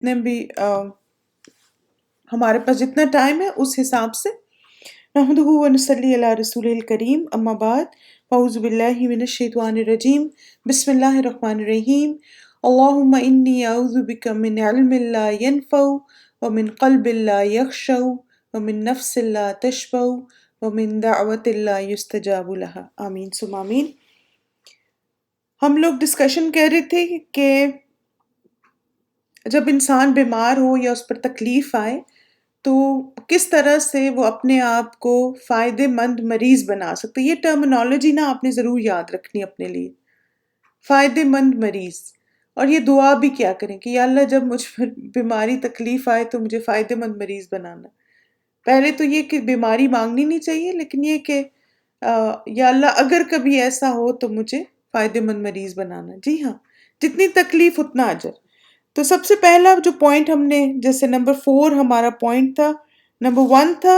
جتنے بھی ہمارے پاس جتنا ٹائم ہے اس حساب سے نحمدہ ونصلی علی رسول الکریم اما بعد فاعوذ باللہ من الشیطان الرجیم بسم اللہ الرحمن الرحیم اللہم انی اعوذ بک من علم لا ینفع ومن قلب لا یخشع ومن نفس لا تشبع ومن دعوت لا یستجاب لها آمین ثم آمین۔ ہم لوگ ڈسکشن کر رہے تھے کہ جب انسان بیمار ہو یا اس پر تکلیف آئے تو کس طرح سے وہ اپنے آپ کو فائدہ مند مریض بنا سکتے۔ یہ ٹرمنالوجی نا آپ نے ضرور یاد رکھنی اپنے لیے، فائدہ مند مریض۔ اور یہ دعا بھی کیا کریں کہ یا اللہ جب مجھ پر بیماری تکلیف آئے تو مجھے فائدہ مند مریض بنانا۔ پہلے تو یہ کہ بیماری مانگنی نہیں چاہیے، لیکن یہ کہ یا اللہ اگر کبھی ایسا ہو تو مجھے فائدہ مند مریض بنانا۔ جی ہاں، جتنی تکلیف اتنا اجر۔ تو سب سے پہلا جو پوائنٹ ہم نے، جیسے نمبر 4 ہمارا پوائنٹ تھا، نمبر 1 تھا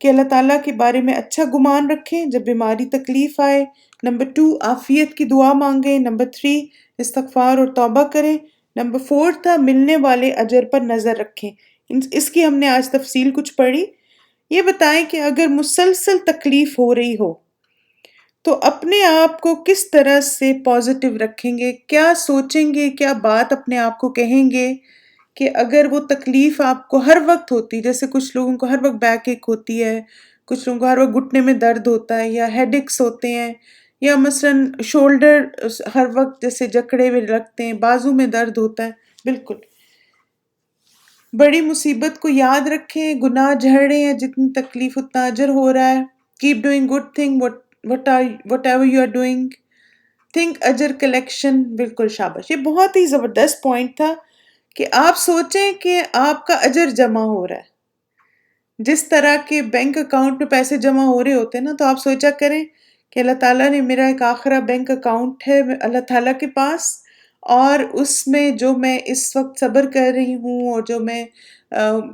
کہ اللہ تعالیٰ کے بارے میں اچھا گمان رکھیں جب بیماری تکلیف آئے۔ نمبر 2 عافیت کی دعا مانگیں۔ نمبر 3 استغفار اور توبہ کریں۔ نمبر 4 تھا ملنے والے اجر پر نظر رکھیں۔ اس کی ہم نے آج تفصیل کچھ پڑھی۔ یہ بتائیں کہ اگر مسلسل تکلیف ہو رہی ہو تو اپنے آپ کو کس طرح سے پازیٹیو رکھیں گے، کیا سوچیں گے، کیا بات اپنے آپ کو کہیں گے کہ اگر وہ تکلیف آپ کو ہر وقت ہوتی، جیسے کچھ لوگوں کو ہر وقت بیک ایک ہوتی ہے، کچھ لوگوں کو ہر وقت گھٹنے میں درد ہوتا ہے، یا ہیڈ ایکس ہوتے ہیں، یا مثلاً شولڈر ہر وقت جیسے جکڑے ہوئے لگتے ہیں، بازو میں درد ہوتا ہے۔ بالکل بڑی مصیبت کو یاد رکھیں، گناہ جھڑ رہے ہیں، جتنی تکلیف اتنا اجر ہو رہا ہے۔ Keep doing good thing whatever you are doing, think اجر کلیکشن۔ بالکل شاباش، یہ بہت ہی زبردست پوائنٹ تھا کہ آپ سوچیں کہ آپ کا اجر جمع ہو رہا ہے۔ جس طرح کے بینک اکاؤنٹ میں پیسے جمع ہو رہے ہوتے ہیں نا، تو آپ سوچا کریں کہ اللہ تعالیٰ نے میرا ایک آخرا بینک اکاؤنٹ ہے اللہ تعالیٰ کے پاس، اور اس میں جو میں اس وقت صبر کر رہی ہوں اور جو میں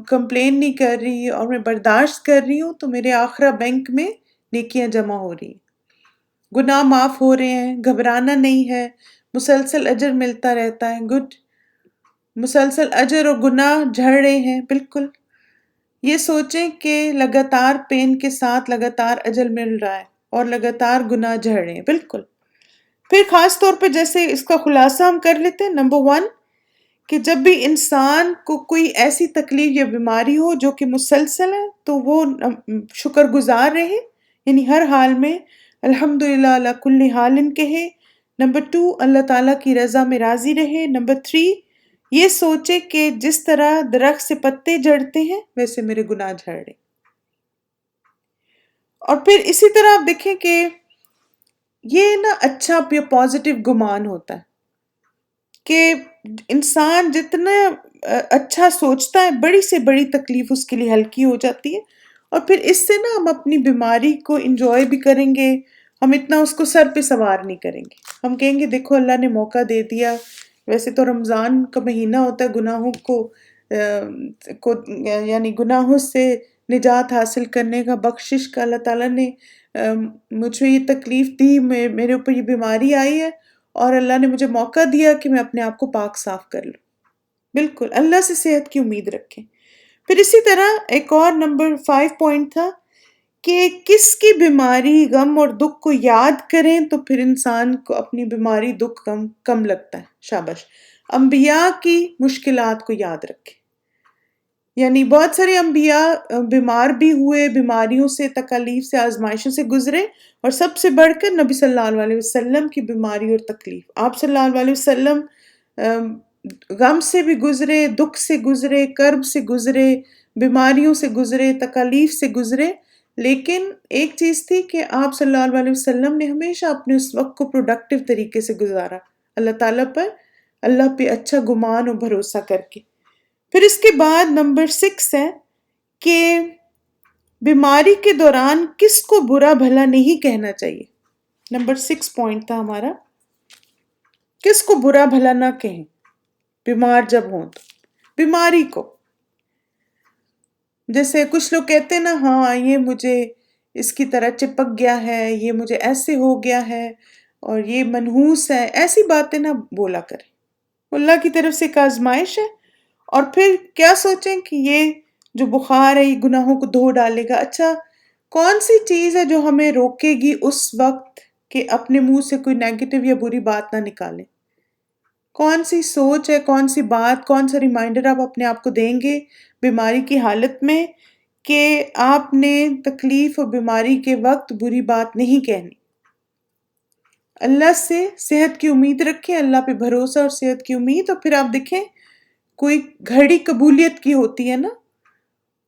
کمپلین نہیں کر رہی اور میں برداشت کر رہی ہوں، تو میرے آخرا بینک میں نیکیاں جمع ہو رہی ہیں، گناہ معاف ہو رہے ہیں، گھبرانا نہیں ہے، مسلسل اجر ملتا رہتا ہے۔ گڈ، مسلسل اجر اور گناہ جھڑ رہے ہیں۔ بالکل یہ سوچیں کہ لگاتار پین کے ساتھ لگاتار اجر مل رہا ہے اور لگاتار گناہ جھڑ رہے ہیں۔ بالکل پھر خاص طور پہ جیسے اس کا خلاصہ ہم کر لیتے ہیں، نمبر 1 کہ جب بھی انسان کو کوئی ایسی تکلیف یا بیماری ہو جو کہ مسلسل ہے تو وہ شکر گزار رہے، یعنی ہر حال میں الحمدللہ علی کل حال کہے۔ نمبر 2 اللہ تعالیٰ کی رضا میں راضی رہے۔ نمبر 3 یہ سوچے کہ جس طرح درخت سے پتے جھڑتے ہیں ویسے میرے گناہ جھڑ رہے۔ اور پھر اسی طرح آپ دیکھیں کہ یہ نا اچھا پازیٹیو گمان ہوتا ہے کہ انسان جتنا اچھا سوچتا ہے بڑی سے بڑی تکلیف اس کے لیے ہلکی ہو جاتی ہے، اور پھر اس سے نا ہم اپنی بیماری کو انجوائے بھی کریں گے، ہم اتنا اس کو سر پہ سوار نہیں کریں گے۔ ہم کہیں گے دیکھو اللہ نے موقع دے دیا، ویسے تو رمضان کا مہینہ ہوتا ہے گناہوں کو یعنی گناہوں سے نجات حاصل کرنے کا، بخشش کا۔ اللہ تعالیٰ نے مجھے یہ تکلیف دی، میرے اوپر یہ بیماری آئی ہے، اور اللہ نے مجھے موقع دیا کہ میں اپنے آپ کو پاک صاف کر لوں۔ بالکل اللہ سے صحت کی امید رکھیں۔ پھر اسی طرح ایک اور نمبر 5 پوائنٹ تھا کہ کس کی بیماری، غم اور دکھ کو یاد کریں تو پھر انسان کو اپنی بیماری دکھ کم لگتا ہے۔ شاباش، انبیاء کی مشکلات کو یاد رکھیں، یعنی بہت سارے انبیاء بیمار بھی ہوئے، بیماریوں سے، تکالیف سے، آزمائشوں سے گزرے، اور سب سے بڑھ کر نبی صلی اللہ علیہ وسلم کی بیماری اور تکلیف۔ آپ صلی اللہ علیہ وسلم غم سے بھی گزرے، دکھ سے گزرے، کرب سے گزرے، بیماریوں سے گزرے، تکالیف سے گزرے، لیکن ایک چیز تھی کہ آپ صلی اللہ علیہ وسلم نے ہمیشہ اپنے اس وقت کو پروڈکٹیو طریقے سے گزارا، اللہ تعالیٰ پر، اللہ پہ اچھا گمان اور بھروسہ کر کے۔ پھر اس کے بعد نمبر 6 ہے کہ بیماری کے دوران کس کو برا بھلا نہیں کہنا چاہیے۔ نمبر 6 پوائنٹ تھا ہمارا، کس کو برا بھلا نہ کہیں بیمار جب ہوں تو۔ بیماری کو، جیسے کچھ لوگ کہتے ہیں نا، ہاں یہ مجھے اس کی طرح چپک گیا ہے، یہ مجھے ایسے ہو گیا ہے، اور یہ منحوس ہے، ایسی باتیں نہ بولا کریں۔ اللہ کی طرف سے ایک آزمائش ہے، اور پھر کیا سوچیں کہ یہ جو بخار ہے یہ گناہوں کو دھو ڈالے گا. اچھا کون سی چیز ہے جو ہمیں روکے گی اس وقت کہ اپنے منہ سے کوئی نیگیٹو یا بری بات نہ نکالیں؟ کون سی سوچ ہے، کون سی بات، کون سا ریمائنڈر آپ اپنے آپ کو دیں گے بیماری کی حالت میں کہ آپ نے تکلیف اور بیماری کے وقت بری بات نہیں کہنی؟ اللہ سے صحت کی امید رکھیں، اللہ پہ بھروسہ اور صحت کی امید. اور پھر آپ دیکھیں کوئی گھڑی قبولیت کی ہوتی ہے نا،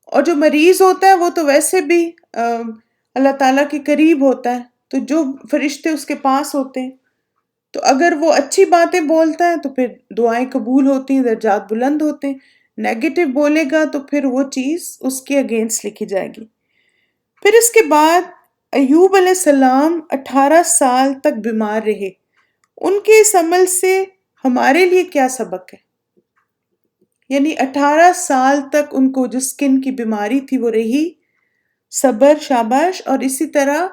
اور جو مریض ہوتا ہے وہ تو ویسے بھی اللہ تعالیٰ کے قریب ہوتا ہے، تو جو فرشتے اس کے پاس ہوتے ہیں، تو اگر وہ اچھی باتیں بولتا ہے تو پھر دعائیں قبول ہوتی ہیں، درجات بلند ہوتے ہیں. نیگیٹو بولے گا تو پھر وہ چیز اس کے اگینسٹ لکھی جائے گی. پھر اس کے بعد ایوب علیہ السلام 18 سال تک بیمار رہے. ان کے اس عمل سے ہمارے لیے کیا سبق ہے؟ یعنی 18 سال تک ان کو جو سکن کی بیماری تھی وہ رہی. صبر، شاباش. اور اسی طرح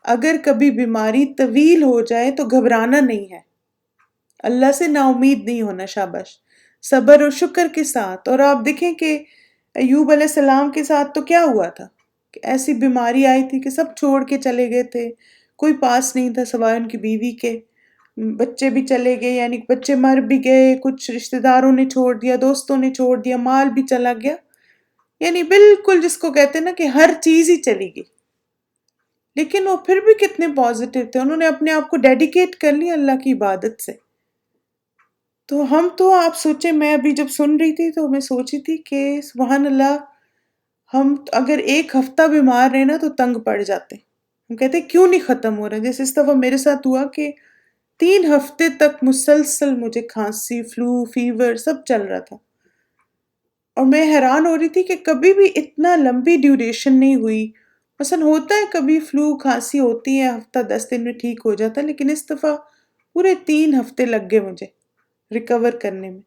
اگر کبھی بیماری طویل ہو جائے تو گھبرانا نہیں ہے، اللہ سے نا امید نہیں ہونا. شاباش. صبر اور شکر کے ساتھ. اور آپ دیکھیں کہ ایوب علیہ السلام کے ساتھ تو کیا ہوا تھا کہ ایسی بیماری آئی تھی کہ سب چھوڑ کے چلے گئے تھے، کوئی پاس نہیں تھا سوائے ان کی بیوی کے. بچے بھی چلے گئے، یعنی بچے مر بھی گئے، کچھ رشتہ داروں نے چھوڑ دیا، دوستوں نے چھوڑ دیا، مال بھی چلا گیا، یعنی بالکل جس کو کہتے ہیں نا کہ ہر چیز ہی چلی گئی. لیکن وہ پھر بھی کتنے پازیٹیو تھے، انہوں نے اپنے آپ کو ڈیڈیکیٹ کر لیا اللہ کی عبادت سے. تو ہم تو آپ سوچیں، میں ابھی جب سن رہی تھی تو میں سوچی تھی کہ سبحان اللہ، ہم اگر ایک ہفتہ بیمار رہے نا تو تنگ پڑ جاتے. ہم کہتے کیوں نہیں ختم ہو رہا. جیسے اس دفعہ میرے ساتھ ہوا کہ 3 ہفتے تک مسلسل مجھے کھانسی، فلو، فیور سب چل رہا تھا. اور میں حیران ہو رہی تھی کہ کبھی بھی اتنا لمبی ڈیوریشن نہیں ہوئی. مثلا ہوتا ہے کبھی فلو کھانسی ہوتی ہے، ہفتہ 10 دن میں ٹھیک ہو جاتا ہے، لیکن اس دفعہ پورے 3 ہفتے لگ گئے مجھے ریکور کرنے میں.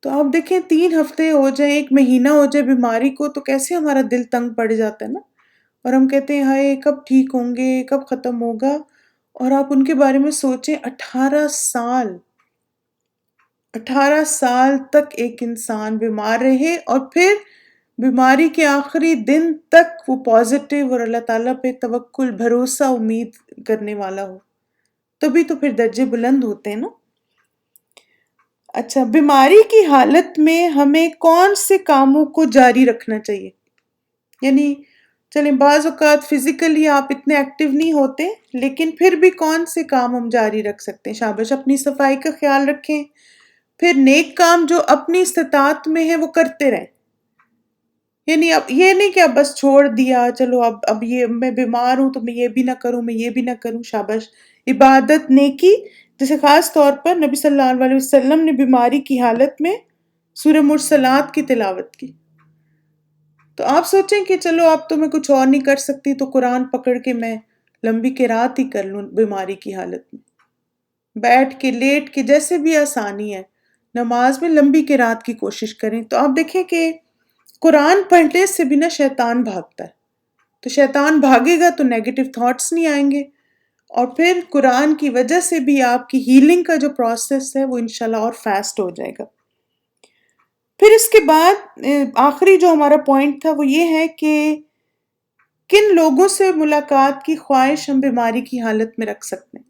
تو آپ دیکھیں 3 ہفتے ہو جائیں، 1 مہینہ ہو جائے بیماری کو تو کیسے ہمارا دل تنگ پڑ جاتا ہے نا. اور ہم کہتے ہیں ہائے کب ٹھیک ہوں گے، کب ختم ہوگا. اور آپ ان کے بارے میں سوچیں، 18 سال تک ایک انسان بیمار رہے، اور پھر بیماری کے آخری دن تک وہ پازیٹیو اور اللہ تعالیٰ پہ توکل، بھروسہ، امید کرنے والا ہو. تبھی تو پھر درجے بلند ہوتے ہیں نا. اچھا، بیماری کی حالت میں ہمیں کون سے کاموں کو جاری رکھنا چاہیے؟ یعنی چلیں بعض اوقات فزیکلی آپ اتنے ایکٹیو نہیں ہوتے، لیکن پھر بھی کون سے کام ہم جاری رکھ سکتے ہیں؟ شاباش. اپنی صفائی کا خیال رکھیں، پھر نیک کام جو اپنی استطاعت میں ہے وہ کرتے رہیں. یعنی اب یہ نہیں کہ اب بس چھوڑ دیا، چلو اب یہ میں بیمار ہوں تو میں یہ بھی نہ کروں، میں یہ بھی نہ کروں. شاباش. عبادت، نیکی، جیسے خاص طور پر نبی صلی اللہ علیہ وسلم نے بیماری کی حالت میں سورہ مرسلات کی تلاوت کی. تو آپ سوچیں کہ چلو اب تو میں کچھ اور نہیں کر سکتی تو قرآن پکڑ کے میں لمبی قرات ہی کر لوں بیماری کی حالت میں. بیٹھ کے، لیٹ کے، جیسے بھی آسانی ہے نماز میں لمبی قرات کی کوشش کریں. تو آپ دیکھیں کہ قرآن پڑھنے سے بھی نا شیطان بھاگتا ہے. تو شیطان بھاگے گا تو نیگیٹو تھاٹس نہیں آئیں گے، اور پھر قرآن کی وجہ سے بھی آپ کی ہیلنگ کا جو پروسیس ہے وہ انشاءاللہ اور فاسٹ ہو جائے گا. پھر اس کے بعد آخری جو ہمارا پوائنٹ تھا وہ یہ ہے کہ کن لوگوں سے ملاقات کی خواہش ہم بیماری کی حالت میں رکھ سکتے ہیں.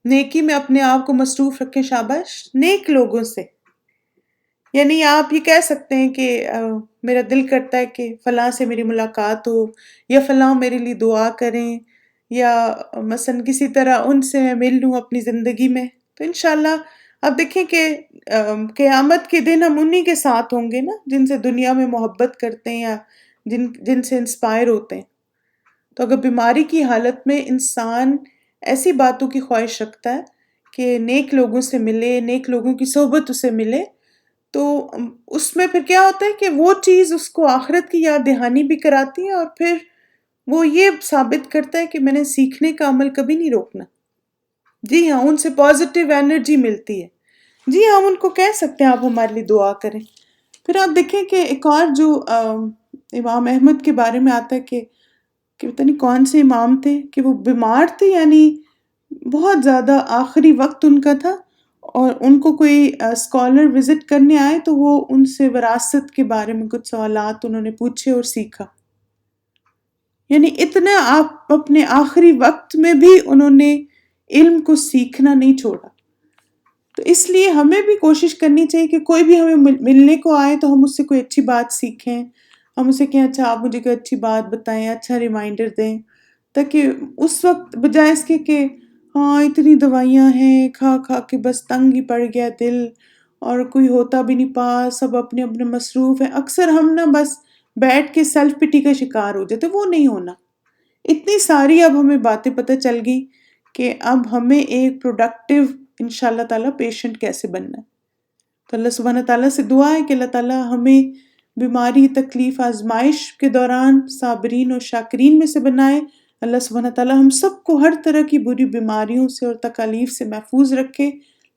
نیکی میں اپنے آپ کو مصروف رکھیں. شاباش. نیک لوگوں سے، یعنی آپ یہ کہہ سکتے ہیں کہ میرا دل کرتا ہے کہ فلاں سے میری ملاقات ہو، یا فلاں میرے لیے دعا کریں، یا مثلا کسی طرح ان سے میں مل لوں اپنی زندگی میں. تو انشاءاللہ آپ دیکھیں کہ قیامت کے دن ہم انہی کے ساتھ ہوں گے نا جن سے دنیا میں محبت کرتے ہیں یا جن سے انسپائر ہوتے ہیں. تو اگر بیماری کی حالت میں انسان ایسی باتوں کی خواہش رکھتا ہے کہ نیک لوگوں سے ملے، نیک لوگوں کی صحبت اسے ملے، تو اس میں پھر کیا ہوتا ہے کہ وہ چیز اس کو آخرت کی یاد دہانی بھی کراتی ہے، اور پھر وہ یہ ثابت کرتا ہے کہ میں نے سیکھنے کا عمل کبھی نہیں روکنا. جی ہاں، ان سے پازیٹیو انرجی ملتی ہے. جی ہاں، ہم ان کو کہہ سکتے ہیں آپ ہمارے لیے دعا کریں. پھر آپ دیکھیں کہ ایک اور جو امام احمد کے بارے میں آتا ہے کہ پتہ نہیں کون سے امام تھے کہ وہ بیمار تھے، یعنی بہت زیادہ آخری وقت ان کا تھا، اور ان کو کوئی اسکالر وزٹ کرنے آئے تو وہ ان سے وراثت کے بارے میں کچھ سوالات انہوں نے پوچھے اور سیکھا. یعنی اتنا آپ اپنے آخری وقت میں بھی انہوں نے علم کو سیکھنا نہیں چھوڑا. تو اس لیے ہمیں بھی کوشش کرنی چاہیے کہ کوئی بھی ہمیں ملنے کو آئے تو ہم اس سے کوئی اچھی بات سیکھیں، ہم اسے کہیں اچھا آپ مجھے کوئی اچھی بات بتائیں، اچھا ریمائنڈر دیں، تاکہ اس وقت بجائے اس کے کہ ہاں اتنی دوائیاں ہیں کھا کھا کے بس تنگ ہی پڑ گیا دل اور کوئی ہوتا بھی نہیں پاس، سب اپنے اپنے مصروف ہیں، اکثر ہم نا بس بیٹھ کے سیلف پٹی کا شکار ہو جاتے. وہ نہیں ہونا. اتنی ساری اب ہمیں باتیں پتہ چل گئی کہ اب ہمیں ایک پروڈکٹیو انشاءاللہ تعالیٰ پیشنٹ کیسے بننا ہے. تو اللہ سبحانہ تعالیٰ سے دعا ہے کہ اللہ تعالیٰ ہمیں بیماری، تکلیف، آزمائش کے دوران صابرین اور شاکرین میں سے بنائے. اللہ سبحانہ تعالیٰ ہم سب کو ہر طرح کی بری بیماریوں سے اور تکالیف سے محفوظ رکھے.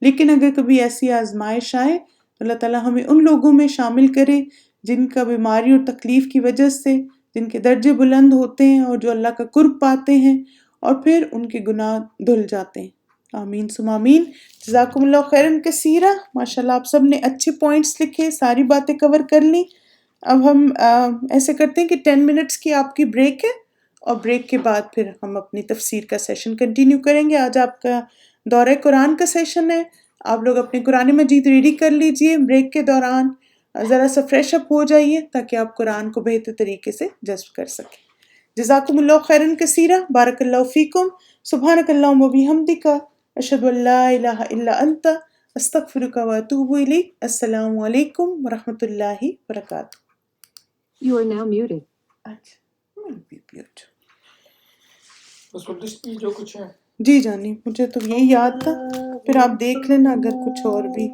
لیکن اگر کبھی ایسی آزمائش آئے تو اللہ تعالیٰ ہمیں ان لوگوں میں شامل کرے جن کا بیماری اور تکلیف کی وجہ سے جن کے درجے بلند ہوتے ہیں اور جو اللہ کا قرب پاتے ہیں اور پھر ان کے گناہ دھل جاتے ہیں. آمین ثم آمین. جزاکم اللہ خیرن کثیرہ. ماشاءاللہ آپ سب نے اچھے پوائنٹس لکھے، ساری باتیں کور کر لیں. اب ہم ایسے کرتے ہیں کہ 10 منٹس کی آپ کی بریک ہے اور بریک کے بعد پھر ہم اپنی تفسیر کا سیشن کنٹینیو کریں گے. آج آپ کا دورہ قرآن کا سیشن ہے. آپ لوگ اپنے قرآن مجید ریڈی کر لیجئے. بریک کے دوران ذرا سا فریش اپ ہو جائیے تاکہ آپ قرآن کو بہتر طریقے سے جذب کر سکیں. جزاکم اللہ خیرن کثیرہ. بارک اللہ فیکم. سبحانک اللہم و بحمدک، اشہد ان لا الہ الا انت، استغفرک و اتوب الیک. السلام علیکم ورحمۃ اللہ وبرکاتہ. You are now muted. اچھا میوٹ. بس وہ لسٹ میں جو کچھ ہے. جی جانی مجھے تو یہی یاد تھا، پھر آپ دیکھ لینا اگر کچھ اور بھی.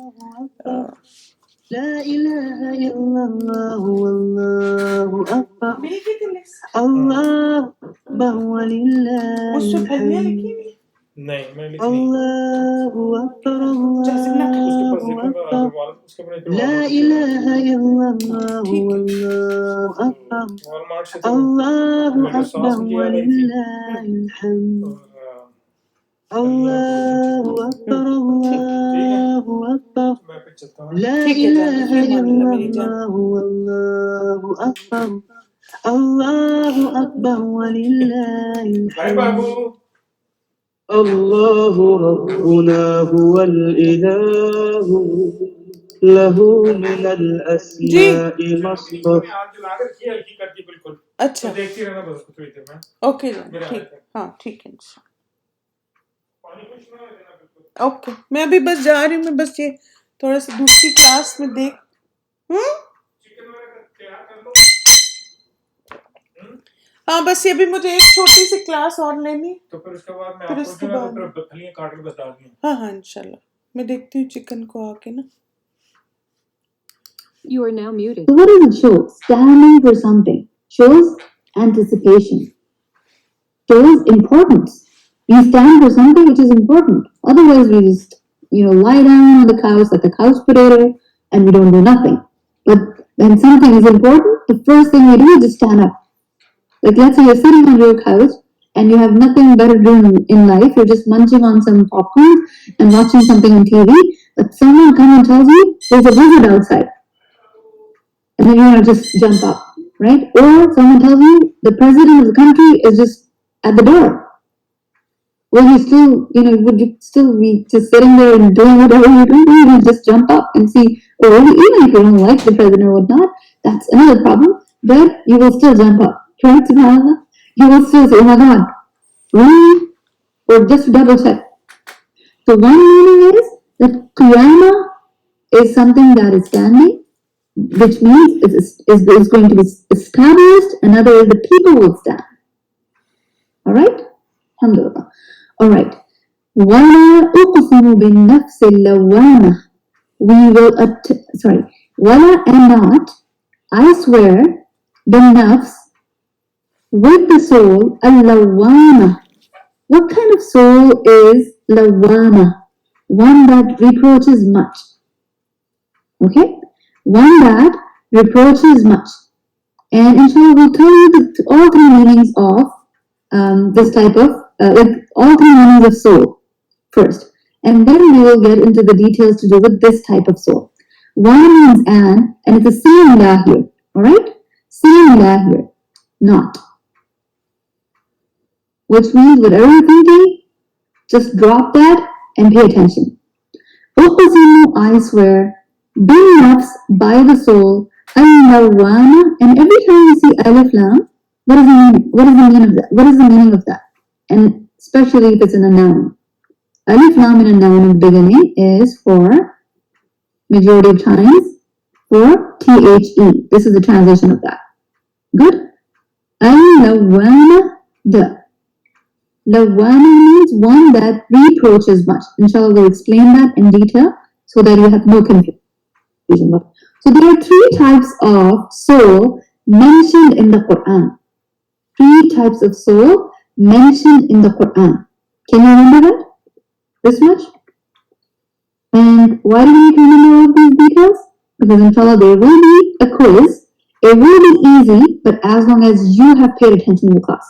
لا الہ الا اللہ واللہ اکبر اللہ اکبر وللہ اس سے پھلیاں الحمد لکھی ہوئی نہیں میں لکھ نہیں. اللہ اکبر اس کے اوپر اللہ اکبر لا الہ الا اللہ ٹھیک ہے. واللہ اکبر والمارٹ سے تو اللہ اکبر وللہ الحمد اللہ اکبر اللہ اکبر میں پھر چلتا ہوں. لا ٹھیک ہے جانی، الہ فی امان الا اللہ میری جان. اللہ واللہ اکبر اللہ اکبر وللہ بائے الحمد بابو. اللہ ربنا هو الإله له من الأسماء ما میں اصطفى. آج لا کر کی ہلکی کر دی بالکل. اچھا تو دیکھتی رہنا بس تھوڑی دیر میں. اوکے جان ٹھیک. ہاں ٹھیک ہے انشاءاللہ. پانی کچھ نہ دینا بالکل. اوکے میں ابھی بس جا رہی ہوں. میں بس یہ تھوڑا سا دوسری کلاس میں دیکھ چکن وغیرہ تیار کر لو. ہاں بس یہ بھی مجھے ایک چھوٹی سی کلاس اور لینی. تو پھر اس کے بعد میں پھر آپ اس کو کے جو ہے بعد تو پھر پھلیاں کاٹ کے بس ڈال دیں. ہاں ہاں انشاءاللہ میں دیکھتی ہوں چکن کو آ کے نا. You are now muted. So what does it show? Standing for something shows anticipation, shows importance. We stand for something which is important. Otherwise, we just lie down on the couch like a couch potato and we don't do nothing. But when something is important, the first thing we do is just stand up. Like let's say you're sitting on your couch and you have nothing better to do in life. You're just munching on some popcorn and watching something on TV. But someone comes and tells you there's a blizzard outside. And then you just jump up, right? Or someone tells you the president of the country is just at the door. Will you still, would you still be just sitting there and doing whatever you're doing? You will just jump up and see, or even if you don't like the president or whatnot, that's another problem, but you will still jump up. Right? SubhanAllah? You will still say, oh my God, really? Or just double check. So one meaning is that Qiyamah is something that is standing, which means is going to be established. Another is the people will stand. Alright? Alhamdulillah. Alright. وَلَا أُقْسِمُ بِالنَّفْسِ اللَّوَّامَةِ. We will, وَلَا and not, I swear, بِالنَّفْس, with the soul, al-lawwama. What kind of soul is lawwama? One that reproaches much. Okay? One that reproaches much. And inshallah we'll tell you all three meanings of this type of, all three meanings of soul first. and then we will get into the details to do with this type of soul. One means an, and it's a seen la here, alright? Seen la here, not. Which means whatever you're thinking, just drop that and pay attention. Uqsimu, I swear, bin nafs, by the soul, al-lawwana, and every time you see alif lam, what is the meaning? What is the meaning of that? What is the meaning of that? And especially if it's in a noun. Alif lam in a noun in the beginning is for, majority of times, for THE. This is the translation of that. Good? Al-lawwana, the. Lawana means one that reproaches much. Inshallah, we'll explain that in detail so that you have no confusion. So there are 3 types of soul mentioned in the Quran. 3 types of soul mentioned in the Quran. Can you remember that? This much? And why do we need to remember all of these details? Because inshallah there will be a quiz. It will be easy, but as long as you have paid attention in the class.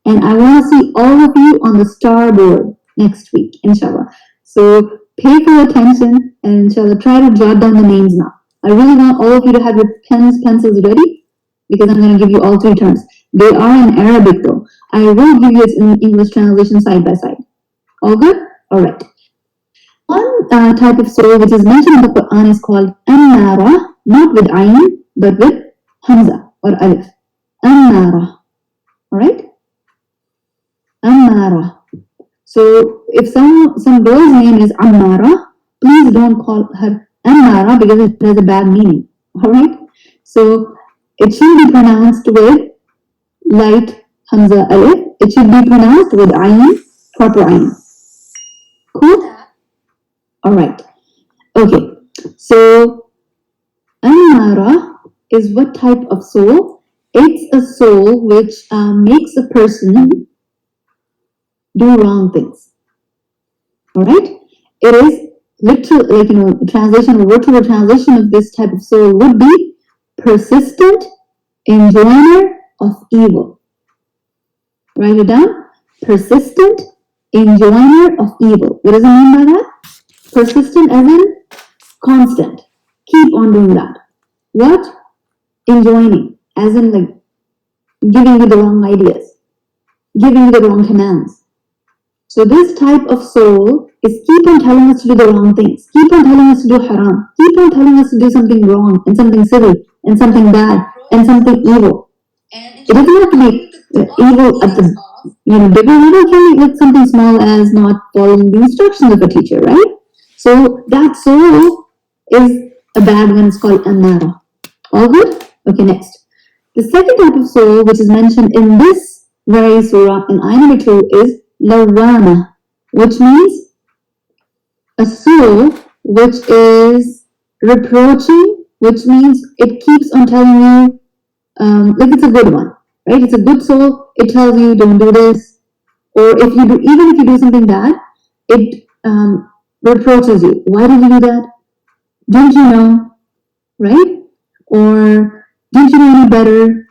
And I want to see all of you on the star board next week, inshallah. So pay full attention and inshallah try to jot down the names now. I really want all of you to have your pens, pencils ready because I'm going to give you all 3 terms. They are in Arabic though. I will give you it in English translation side by side. All good? Alright. One type of soul which is mentioned in the Quran is called An-Nara, not with Ayn, but with Hamza or Alif. An-Nara. Alright? Ammara. So if some girl's name is Ammara, please don't call her Ammara because it has a bad meaning. Alright? So it should be pronounced with light Hamza Alif. It should be pronounced with Ayn, proper Ayn. Cool? Alright. Okay. So Ammara is what type of soul? It's a soul which makes a person do wrong things. Alright? It is literal, translation or word-to-word translation of this type of soul would be persistent enjoiner of evil. Write it down. Persistent enjoiner of evil. What does it mean by that? Persistent as in constant. Keep on doing that. What? Enjoining. As in like giving you the wrong ideas. Giving you the wrong commands. So this type of soul is keep on telling us to do the wrong things. Keep on telling us to do haram. Keep on telling us to do something wrong and something silly and something bad and something evil. It doesn't have to be evil at the bigger level. It can be like something small as not following the instructions of a teacher, right? So that soul is a bad one. It's called An-Nara. All good? Okay, next. The second type of soul which is mentioned in this very surah in ayah number 2 is Lawwana, which means a soul which is reproaching, which means it keeps on telling you, like it's a good one, right? It's a good soul. It tells you don't do this, or if you do, even if you do something bad, it reproaches you. Why did you do that? Didn't you know, right? Or didn't you know any better?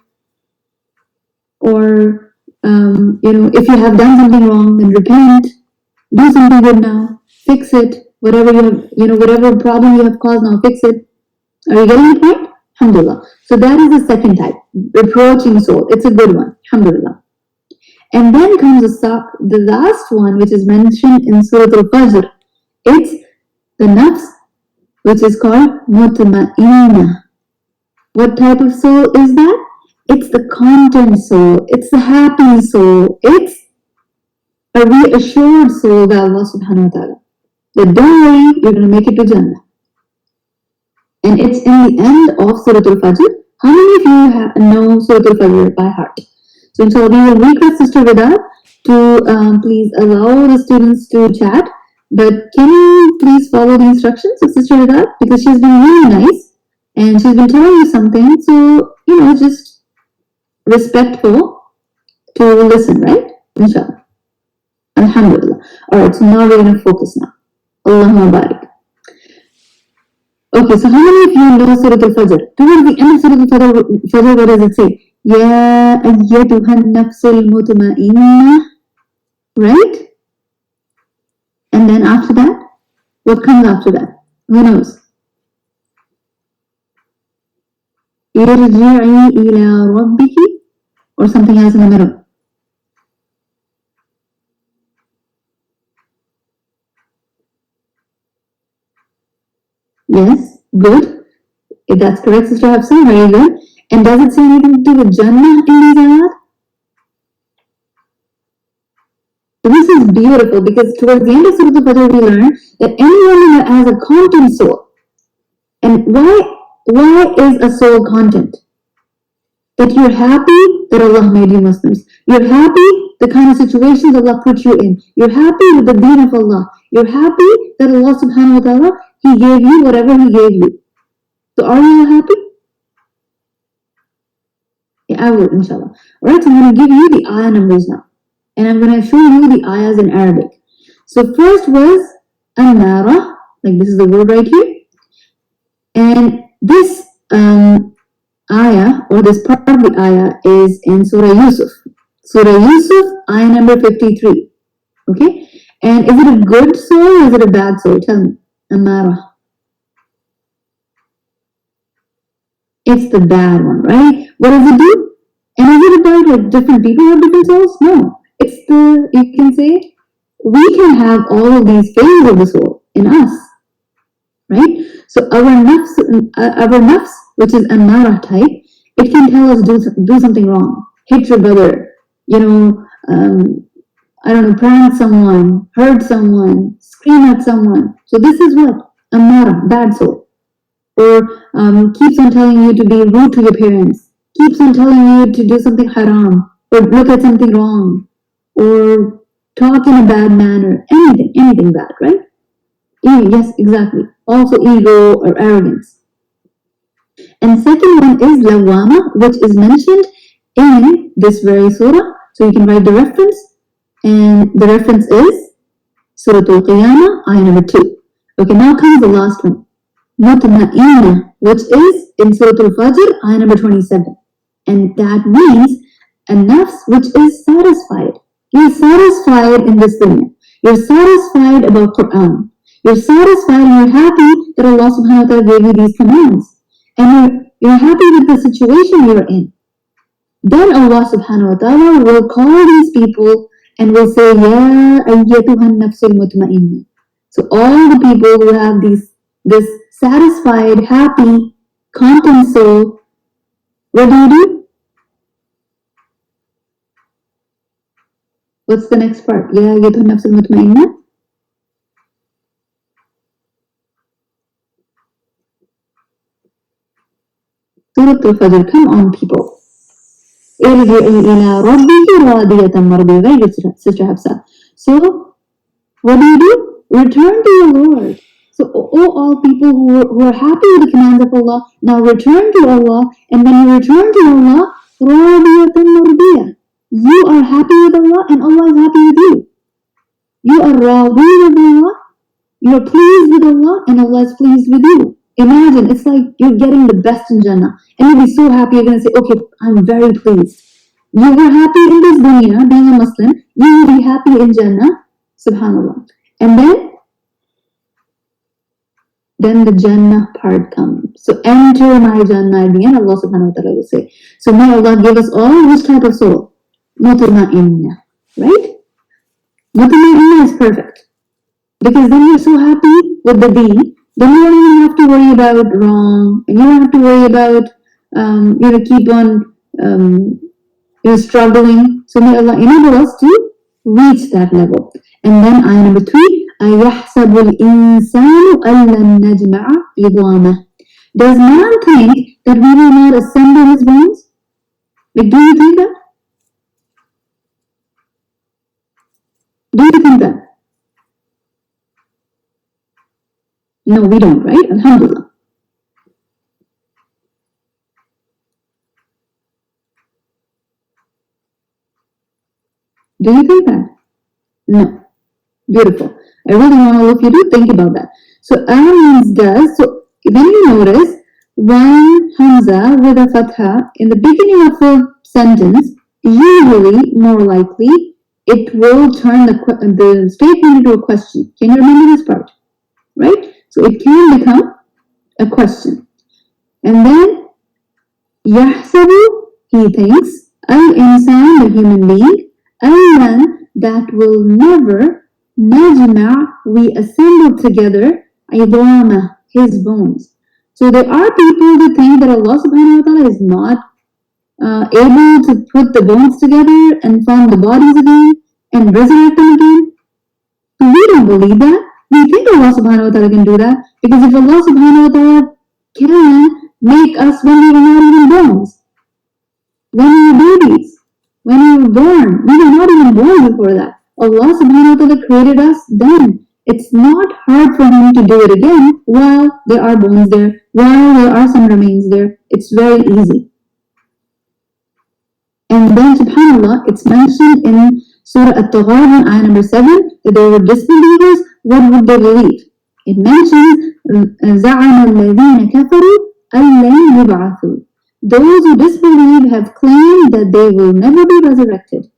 Or if you have done something wrong, then repent. Do something good now. Fix it. Whatever you have, whatever problem you have caused now, fix it. Are you getting the point? Alhamdulillah. So that is the second type, reproaching soul. It's a good one. Alhamdulillah. And then comes the last one, which is mentioned in Surah Al-Fajr. It's the nafs, which is called mutma'inna. What type of soul is that? It's the content soul. It's the happy soul. It's a reassured soul by Allah subhanahu wa ta'ala. But don't worry, you're going to make it to Jannah. And it's in the end of Surah Al-Fajr. How many of you know Surah Al-Fajr by heart? So inshallah, we will request Sister Vida to please allow the students to chat. But can you please follow the instructions of Sister Vida? Because she's been really nice. And she's been telling you something. So, just respectful to listen, right? Inshallah. Alhamdulillah. Alright, so now we're going to focus now. Allahumma barik. Okay, so how many of you know Surah Al-Fajr? Towards the end of Surah Al-Fajr, what does it say? Ya ayyatuhan nafsul mutma'inna. Right? And then after that, what comes after that? Who knows? ارجعي إلى ربك, or something else in the middle. Yes, good. If that's correct, Sister Hafsa, very good. And does it say anything to do with Jannah in these ayat? This is beautiful because towards the end of Surah Al-Fajr we learn that anyone who has a content soul. And why is a soul content? That you're happy that Allah made you Muslims. You're happy the kind of situations Allah put you in. You're happy with the deen of Allah. You're happy that Allah subhanahu wa ta'ala, He gave you whatever He gave you. So are you happy? Yeah, I will, inshallah. Alright, so I'm going to give you the ayah numbers now. And I'm going to show you the ayahs in Arabic. So first was An-Nara, like this is the word right here. And this ayah, or this part of the ayah, is in Surah Yusuf. Surah Yusuf, ayah number 53. Okay? And is it a good soul or is it a bad soul? Tell me. An-Nara. It's the bad one, right? What does it do? And is it about like different people have different souls? No. It's the, you can say, we can have all of these phases of the soul in us, right? So our nafs, which is an-nara type, it can tell us do something wrong, hit your brother, I don't know, prank someone, hurt someone, scream at someone. So this is what? An-nara, bad soul. Or keeps on telling you to be rude to your parents, keeps on telling you to do something haram, or look at something wrong, or talk in a bad manner, anything bad, right? Yes, exactly. Also ego or arrogance. And second one is lawama, which is mentioned in this very surah. So you can write the reference, and the reference is Surah Al-Qiyamah, ayah number 2. Okay, now comes the last one. Mutma'inna, which is in Surah Al-Fajr, ayah number 27. And that means a nafs which is satisfied. You're satisfied in this dunya. You're satisfied about Quran. You're satisfied and you're happy that Allah subhanahu wa ta'ala gave you these commands. And you're happy with the situation you're in. Then Allah subhanahu wa ta'ala will call these people and will say, Ya ayyatuhan nafsul mutma'inna. So all the people who have this satisfied, happy, content soul, what do? What's the next part? Ya ayyatuhan nafsul mutma'inna. Surah Al-Fajr, come on people. Irji'i ila rabbiki radiyatan mardiyah. Very good, Sister Hafsa. So, what do? Return to your Lord. So, all people who are happy with the commands of Allah, now return to Allah, and when you return to Allah, radiyatan mardiyah. You are happy with Allah, and Allah is happy with you. You are radi with Allah, you are pleased with Allah, and Allah is pleased with you. Imagine, it's like you're getting the best in Jannah. And you'll be so happy, you're going to say, okay, I'm very pleased. You were happy in this dunya, being a Muslim. You will be happy in Jannah. Subhanallah. And then the Jannah part comes. So enter my Jannah at the end, Allah subhanahu wa ta'ala will say. So may Allah give us all which type of soul? Mutma'inna. Right? Mutma'inna is perfect. Because then you're so happy with the deen. Then you don't even have to worry about wrong, and you don't have to worry about, keep on, struggling. So may Allah enable us to reach that level. And then ayah number 3, أَيَحْسَبُ الْإِنسَانُ أَلَّنْ نَجْمَعَ عِظَامَهُ. Does man think that we will not assemble his bones? Like, do you think that? Do you think that? No, we don't, right? Alhamdulillah. Do you think that? No. Beautiful. I really want all of you to think about that. So, means does. So, then you notice one hamza with a fatha in the beginning of a sentence, usually, more likely, it will turn the statement into a question. Can you remember this part? Right? So it can become a question. And then, يحسب, he thinks, al-insan, the human being, al-man, that will never, najma, we assemble together, idama, his bones. So there are people that think that Allah subhanahu wa ta'ala is not able to put the bones together and form the bodies again and resurrect them again. So we don't believe that. We think Allah subhanahu wa ta'ala can do that, because if Allah subhanahu wa ta'ala can make us when we were not even bones, when we were babies, when we were born, we were not even born before that. Allah subhanahu wa ta'ala created us then. It's not hard for him to do it again while there are bones there, while there are some remains there. It's very easy. And then, subhanAllah, it's mentioned in Surah At-Taghabun, ayah number 7, that they were disbelievers. What would they believe? It mentions, زَعَمَ الَّذِينَ كَفَرُوا أَلَّنْ يُبْعَثُوا. Those who disbelieve have claimed that they will never be resurrected.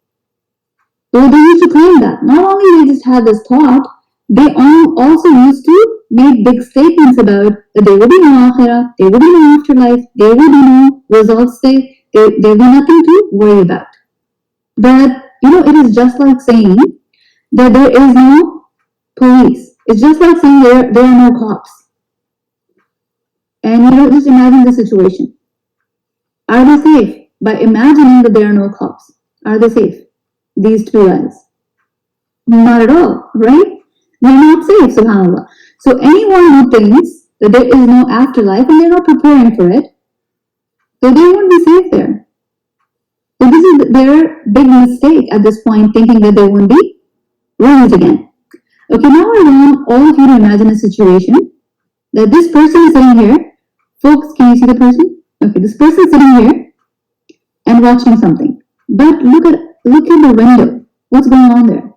So they used to claim that. Not only they just had this thought, they also used to make big statements about that there will be no akhirah, there will be no afterlife, there will be no results, there will be nothing to worry about. But, it is just like saying that there is no police. It's just like saying there are no cops. And just imagine the situation. Are they safe? By imagining that there are no cops, are they safe? These two guys? Not at all, right? They're not safe, subhanAllah. So anyone who thinks that there is no afterlife and they're not preparing for it, so they won't be safe there. So this is their big mistake at this point, thinking that there won't be raised again. Okay, now I want all of you to imagine a situation that this person is sitting here. Folks, can you see the person? Okay, this person is sitting here and watching something. But look at the window. What's going on there?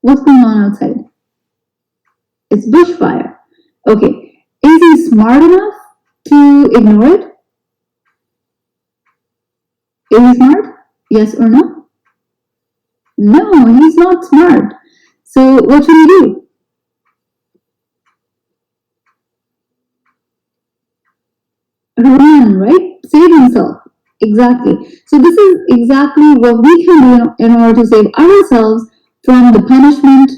What's going on outside? It's bushfire. Okay, is he smart enough to ignore it? Is he smart? Yes or no? No, he's not smart. So what should he do? Run, right? Save himself. Exactly. So this is exactly what we can do in order to save ourselves from the punishment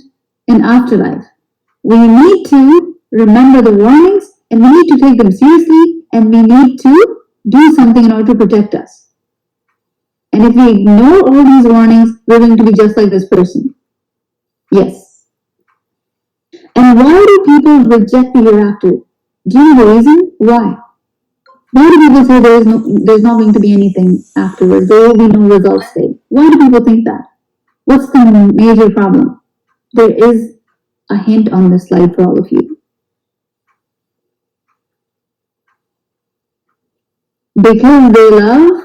in afterlife. We need to remember the warnings, and we need to take them seriously, and we need to do something in order to protect us. And if we ignore all these warnings, we're going to be just like this person. Yes. And why do people reject the hereafter? Do you know the reason? Why? Why do people say there's not going to be anything afterwards? There will be no results there. Why do people think that? What's the major problem? There is a hint on this slide for all of you. Because they love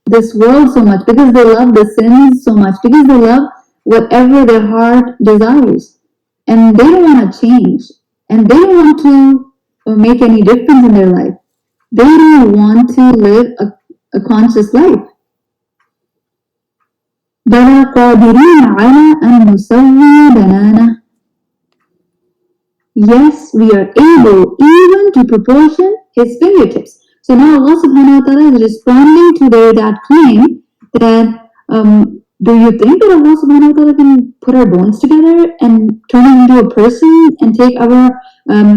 this world so much, because they love the sins so much, because they love whatever their heart desires. And they don't want to change. And they don't want to make any difference in their life. They don't want to live a conscious life. بَلَا قَادِرِينَ عَلَىٰ أَن نُسَوِّيَ بَنَانَهُ. Yes, we are able even to proportion his fingertips. So now Allah subhanahu wa ta'ala is responding to that claim that do you think that Allah subhanahu wa ta'ala can put our bones together and turn it into a person and take our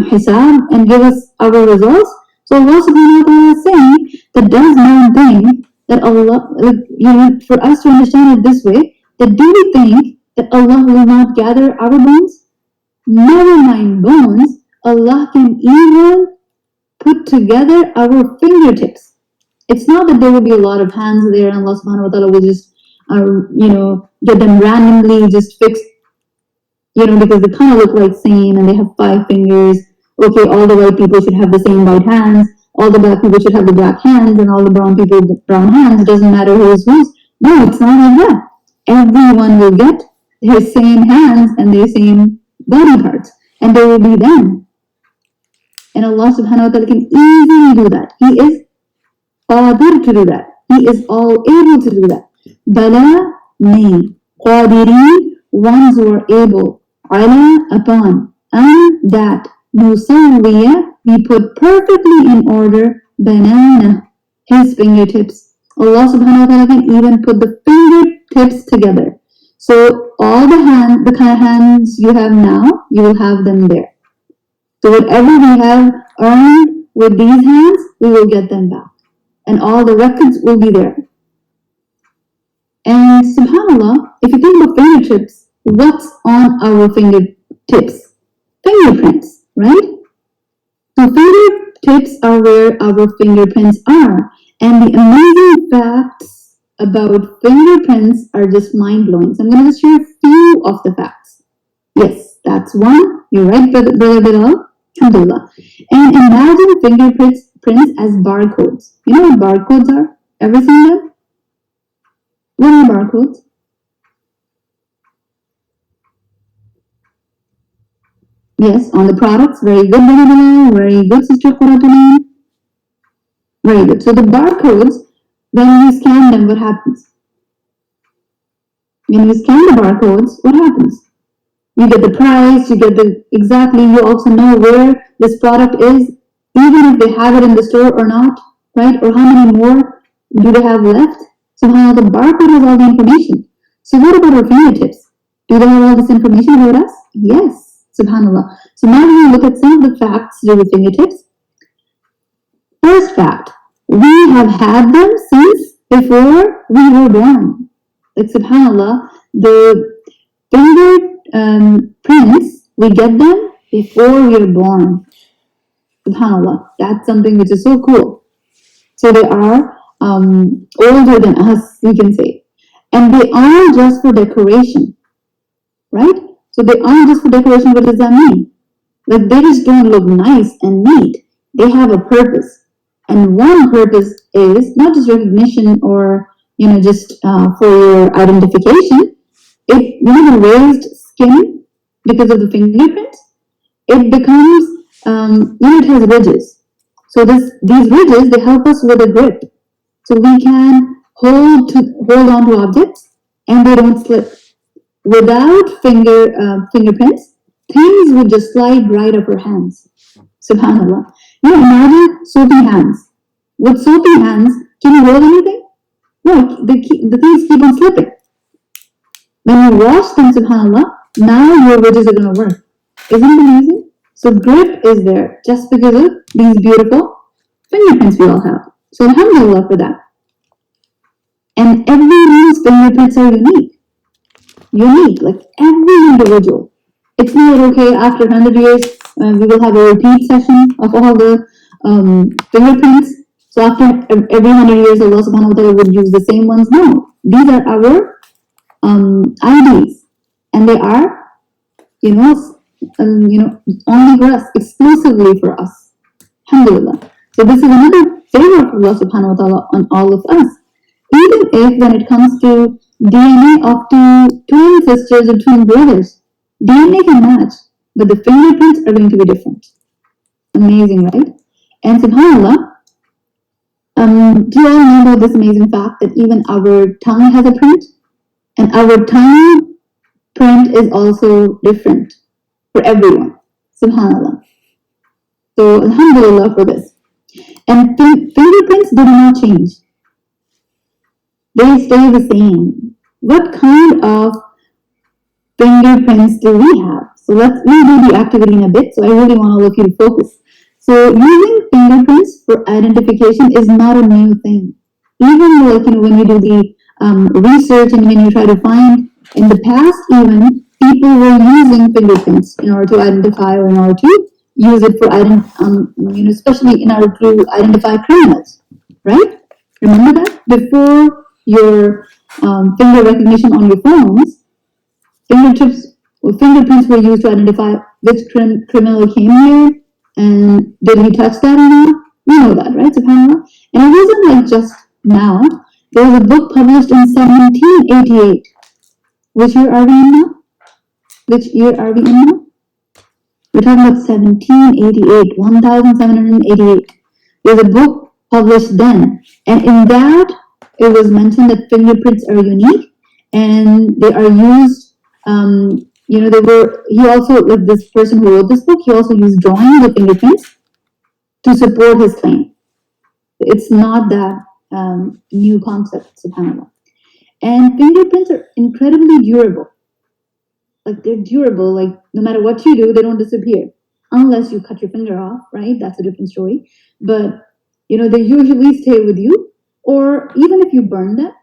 hisab and give us our results? So Allah subhanahu wa ta'ala is saying that does one thing that Allah, for us to understand it this way, that do we think that Allah will not gather our bones? Never mind bones, Allah can even put together our fingertips. It's not that there will be a lot of hands there and Allah subhanahu wa ta'ala will just, get them randomly just fixed, because they kind of look like same and they have 5 fingers. Okay, all the white people should have the same white hands, all the black people should have the black hands, and all the brown people the brown hands. It doesn't matter who's whose. No, it's not like that. Everyone will get their same hands and their same body parts, and they will be them. And Allah subhanahu wa ta'ala can easily do that. He is Qadir to do that. He is all able to do that. Bala, nay. Qadireen, ones who are able. Ala, upon. And that. Nusawwiya, we put perfectly in order. Banana, his fingertips. Allah subhanahu wa ta'ala can even put the fingertips together. So all the kind of hands you have now, you will have them there. So whatever we have earned with these hands, we will get them back. And all the records will be there. And subhanAllah, if you think about fingertips, what's on our fingertips? Fingerprints, right? So fingertips are where our fingerprints are. And the amazing facts about fingerprints are just mind-blowing. So I'm going to just share a few of the facts. Yes, that's one. You're right, Brother Bilal. Alhamdulillah. And imagine fingerprints as barcodes. You know what barcodes are? Ever seen them? What are barcodes? Yes, on the products. Very good, Brother Bilal. Very good, Sister Quratulin. Very good. So the barcodes, when we scan them, what happens? When we scan the barcodes, what happens? You get the price, you get you also know where this product is, even if they have it in the store or not, right? Or how many more do they have left? Somehow the barcode has all the information. So what about our fingertips? Do they have all this information about us? Yes, subhanAllah. So now we look at some of the facts to do with fingertips. First fact, we have had them since before we were born. Like subhanAllah, the fingerprints, we get them before we are born. SubhanAllah, that's something which is so cool. So they are older than us, you can say. And they aren't just for decoration, right? So they aren't just for decoration. What does that mean? Like they just don't look nice and neat. They have a purpose. And one purpose is not just recognition or, just for your identification. The raised skin, because of the fingerprints, it becomes, it has ridges. So these ridges, they help us with a grip. So we can hold on to objects and they don't slip. Without fingerprints, things would just slide right off our hands. SubhanAllah. Imagine soapy hands. With soapy hands, can you hold anything? No, the things keep on slipping. When you wash them, subhanAllah, now your ridges are going to work. Isn't it amazing? So grip is there just because of these beautiful fingerprints we all have. So alhamdulillah for that. And everyone's fingerprints are unique. Unique, like every individual. It's not okay, after 100 years, we will have a repeat session of all the fingerprints. So after every 100 years, Allah subhanahu wa ta'ala would use the same ones. No, these are our IDs, and they are, only for us, exclusively for us. Alhamdulillah. So this is another favor of Allah subhanahu wa ta'ala on all of us. Even if when it comes to DNA of two twin sisters or twin brothers, DNA can match, but the fingerprints are going to be different. Amazing, right? And subhanAllah, do you all know about this amazing fact that even our tongue has a print? And our tongue print is also different for everyone. SubhanAllah. So alhamdulillah for this. And fingerprints do not change. They stay the same. What kind of fingerprints do we have? So we'll do the activity in a bit. So I really want all of you to focus. So using fingerprints for identification is not a new thing. Even when you do the research and when you try to find, in the past even, people were using fingerprints in order to identify or in order to use it for, especially in order to identify criminals, right? Remember that? Before your finger recognition on your phones, fingerprints were used to identify which criminal came here and did he touch that or not? We know that, right? SubhanAllah. And it wasn't like just now. There was a book published in 1788. Which year are we in now? Which year are we in now? We're talking about 1788, 1788. There's a book published then. And in that, it was mentioned that fingerprints are unique and they are used, he also, like this person who wrote this book, he also used drawing of fingerprints to support his claim. It's not that new concept, subhanAllah. And fingerprints are incredibly durable. Like they're durable, like no matter what you do, they don't disappear. Unless you cut your finger off, right? That's a different story. But, they usually stay with you. Or even if you burn them,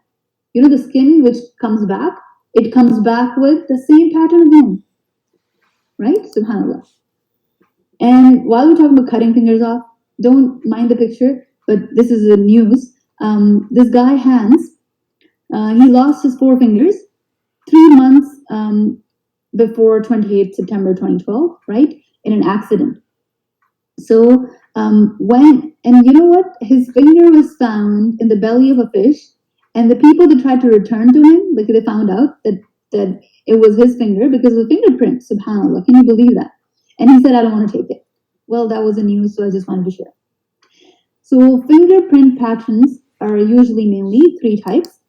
the skin which comes back, it comes back with the same pattern again. Right? SubhanAllah. And while we're talking about cutting fingers off, don't mind the picture, but this is the news. This guy, Hans, he lost his 4 fingers 3 months before 28 September 2012, right? In an accident. So and you know what? His finger was found in the belly of a fish, and the people that tried to return to him, like they found out that it was his finger because of the fingerprint. SubhanAllah, can you believe that? And he said, I don't want to take it. Well, that was the news, so I just wanted to share. So fingerprint patterns are usually mainly 3 types.